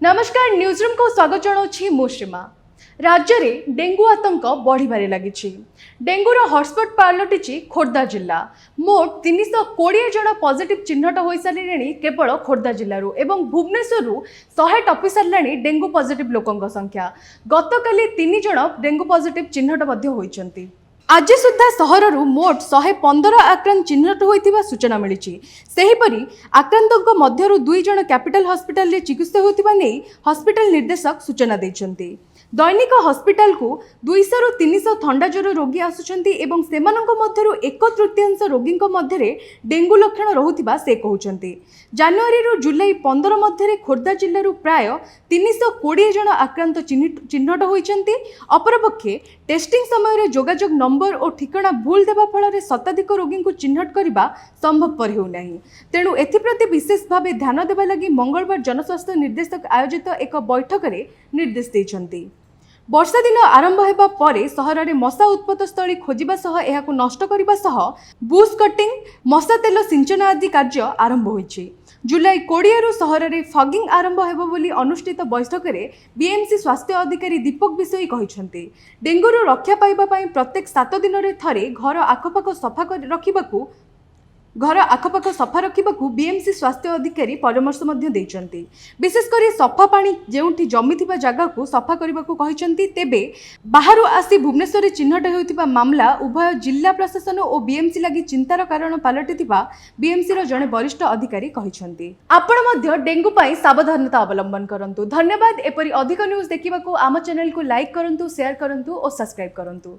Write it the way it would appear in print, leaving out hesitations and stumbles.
नमस्कार न्यूजरूम को स्वागत जनाऊँ मुश्रीमा। राज्य में डेंगू आतंक बढ़िबारे लगी। डेंगूर हॉटस्पॉट पलटि खोर्धा जिला। मोट 320 जन पॉजिटिव चिन्हट हो सारे केवल खोर्धा जिलूर एवं भुवनेश्वर 100 टपी सारे डेंगू पॉजिटिव लोकों संख्या। गतकाली 3 जन डेंगू पॉजिटिव चिन्हट होती। आज सुधा सहर मोट 115 आक्रांत चिन्हट होता सूचना मिली। सेहीपरि आक्रांतों मध्यरु 2 जन कैपिटल हॉस्पिटल रे चिकित्सा होतिबा नै हॉस्पिटल निर्देशक सूचना दैछन्ति। दैनिक हॉस्पिटल को 200 रु 300 थंडा ज्वर रोगी आसुछन्ति एवं सेमानंक मध्यरु 1/3 रोगी मध्यरे डेंगू लक्षण रहुतिबा से कहउछन्ति। जनवरी रु जुलाई 15 मध्यरे खोर्धा जिल्लारु प्राय 320 जन आक्रांत चिन्हट होइछन्ति। अपरपक्षे टेस्टिंग समय जोगाजोग नंबर और ठिकाना भूल देवा फल शताधिक रोगी को चिन्हट करने संभवपर होना। तेणु एप्रति विशेष भाव ध्यान देवा लगी मंगलवार जनस्वास्थ्य निर्देशक आयोजित एक बैठक में निर्देश देइछन्ति। वर्षा दिन आरंभ होगा पर सहर में मशा उत्पत्त स्थली खोजा सह यह नष्ट करने सह बुश कटिंग मशा तेल सिंचन आदि कार्य आरंभ होइछि। जुलाई 20 रु सहर में फगिंग आरंभ होब बोली अनुष्ठित बैठक में बीएमसी स्वास्थ्य अधिकारी दीपक विषयी कहते डेंगू रक्षा पाइबा पई प्रत्येक 7 दिन में थरे घर आखपाख सफा रखा बीएमसी स्वास्थ्य अधिकारी परामर्श देइछन्ति। विशेषकर सफा पानी जेउठी जमी जगह को सफा करने को कहते। तेबे बाहर आसी भुवनेश्वर चिन्हट होता मामला उभय जिला प्रशासन और बीएमसी लगी चिंतार कारण पलटि बीएमसी जड़े वरिष्ठ अधिकारी कहते। आपण मध्य डेंगू पाई सावधानता अवलंबन करंतु। धन्यवाद। एपरी अधिक न्यूज देखा आम चैनल को लाइक करंतु, शेयर करंतु और सब्सक्राइब करंतु।